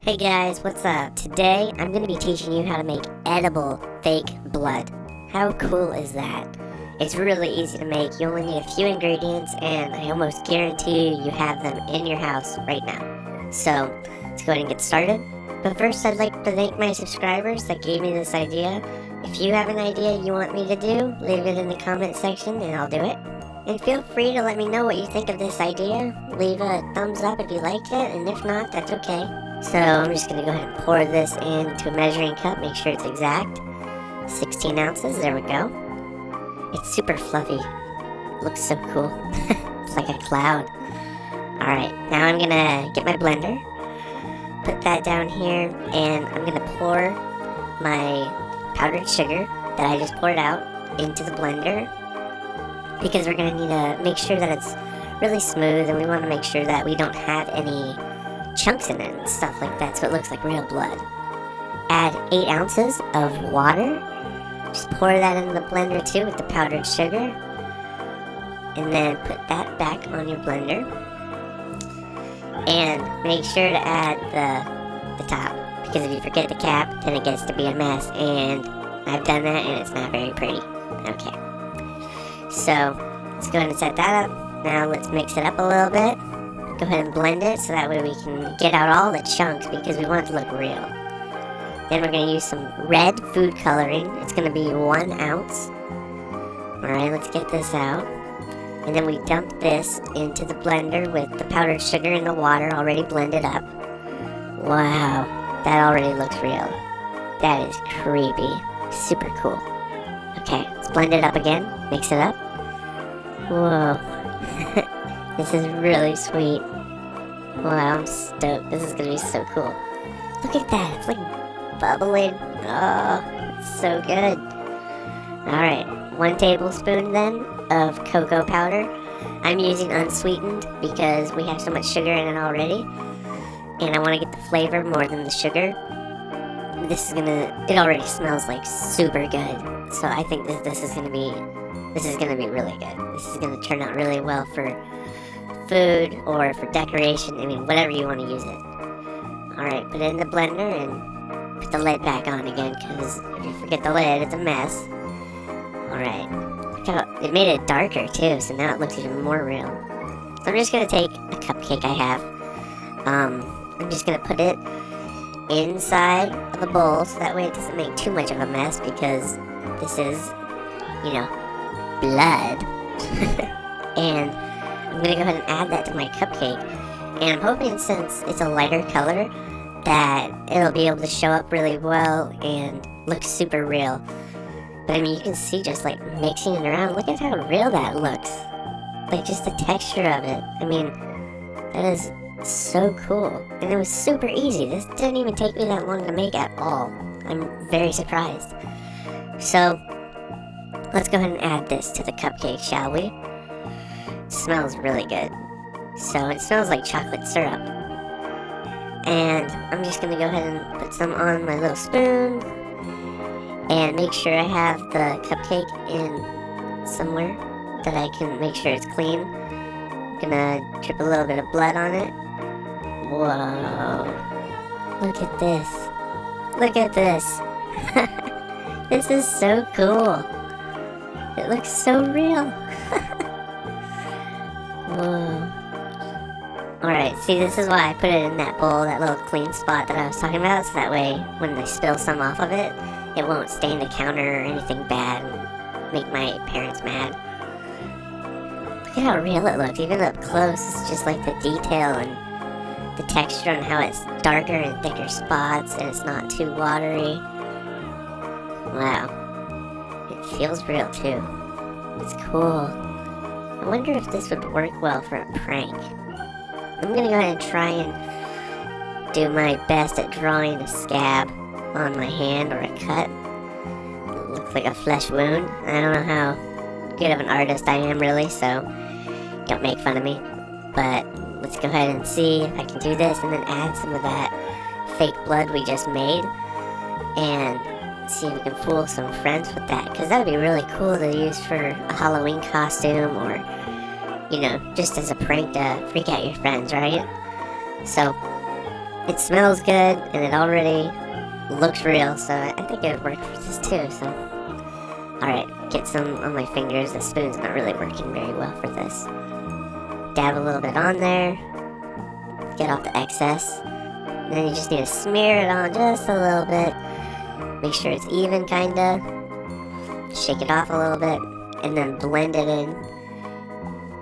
Hey guys, what's up? Today I'm going to be teaching you how to make edible fake blood. How cool is that? It's really easy to make. You only need a few ingredients and I almost guarantee you have them in your house right now. So let's go ahead and get started. But first I'd like to thank my subscribers that gave me this idea. If you have an idea you want me to do, leave it in the comment section and I'll do it. And feel free to let me know what you think of this idea. Leave a thumbs up if you liked it, and if not, that's okay. So I'm just going to go ahead and pour this into a measuring cup, make sure it's exact. 16 ounces, there we go. It's super fluffy. Looks so cool. It's like a cloud. Alright, now I'm going to get my blender, put that down here, and I'm going to pour my powdered sugar that I just poured out into the blender, because we're going to need to make sure that it's really smooth, and we want to make sure that we don't have any chunks in it and stuff like that, so it looks like real blood. Add 8 ounces of water. Just pour that into the blender too with the powdered sugar, and then put that back on your blender, and make sure to add the top, because if you forget the cap then it gets to be a mess, and I've done that and it's not very pretty. Okay, so let's go ahead and set that up. Now let's mix it up a little bit. Go ahead and blend it so that way we can get out all the chunks, because we want it to look real. Then we're going to use some red food coloring. It's going to be 1 ounce. Alright, let's get this out. And then we dump this into the blender with the powdered sugar and the water already blended up. Wow, that already looks real. That is creepy. Super cool. Okay, let's blend it up again. Mix it up. Whoa. This is really sweet. Wow, I'm stoked. This is gonna be so cool. Look at that. It's like bubbling. Oh, it's so good. Alright, 1 tablespoon then of cocoa powder. I'm using unsweetened because we have so much sugar in it already, and I want to get the flavor more than the sugar. It already smells like super good. So I think this is gonna be really good. This is gonna turn out really well for food or for decoration. I mean, whatever you want to use it. Alright, put it in the blender and put the lid back on again, because if you forget the lid, it's a mess. Alright, look how it made it darker too, so now it looks even more real. So I'm just going to take a cupcake I have. I'm just going to put it inside of a bowl, so that way it doesn't make too much of a mess, because this is, blood. And I'm going to go ahead and add that to my cupcake. And I'm hoping, since it's a lighter color, that it'll be able to show up really well and look super real. But I mean, you can see just like mixing it around. Look at how real that looks. Like just the texture of it. I mean, that is so cool. And it was super easy. This didn't even take me that long to make at all. I'm very surprised. So, let's go ahead and add this to the cupcake, shall we? It smells really good. So it smells like chocolate syrup. And I'm just going to go ahead and put some on my little spoon, and make sure I have the cupcake in somewhere that I can make sure it's clean. I'm going to drip a little bit of blood on it. Whoa. Look at this. Look at this. This is so cool. It looks so real. Whoa. Alright, see, this is why I put it in that bowl, that little clean spot that I was talking about, so that way when I spill some off of it, it won't stain the counter or anything bad and make my parents mad. Look at how real it looks. Even up close, it's just like the detail and the texture and how it's darker and thicker spots, and it's not too watery. Wow. It feels real too. It's cool. I wonder if this would work well for a prank. I'm gonna go ahead and try and do my best at drawing a scab on my hand, or a cut. It looks like a flesh wound. I don't know how good of an artist I am really, so don't make fun of me. But let's go ahead and see if I can do this, and then add some of that fake blood we just made, and see if we can fool some friends with that, because that would be really cool to use for a Halloween costume, or just as a prank to freak out your friends, right? So It smells good, and it already looks real, so I think it would work for this too, so. Alright, get some on my fingers. The spoon's not really working very well for this. Dab a little bit on there. Get off the excess. And then you just need to smear it on just a little bit. Make sure it's even, kinda. Shake it off a little bit, and then blend it in.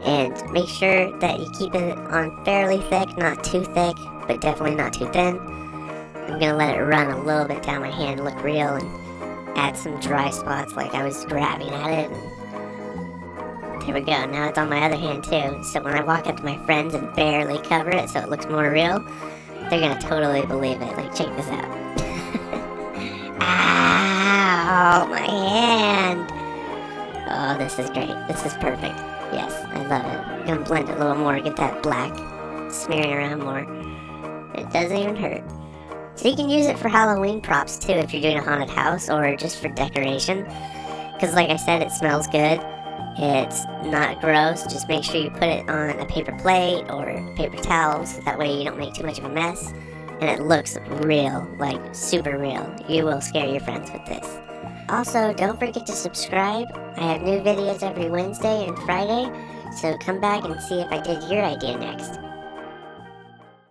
And make sure that you keep it on fairly thick, not too thick, but definitely not too thin. I'm gonna let it run a little bit down my hand, look real, and add some dry spots like I was grabbing at it. And there we go, now it's on my other hand too. So when I walk up to my friends and barely cover it so it looks more real, they're gonna totally believe it. Like, check this out. Ow, my hand. Oh, this is great. This is perfect. Yes, I love it. I'm gonna blend it a little more, get that black smearing around more. It doesn't even hurt. So you can use it for Halloween props too if you're doing a haunted house or just for decoration. Because like I said, it smells good. It's not gross. Just make sure you put it on a paper plate or paper towels so that way you don't make too much of a mess. And it looks real, like super real. You will scare your friends with this. Also, don't forget to subscribe. I have new videos every Wednesday and Friday, so come back and see if I did your idea next.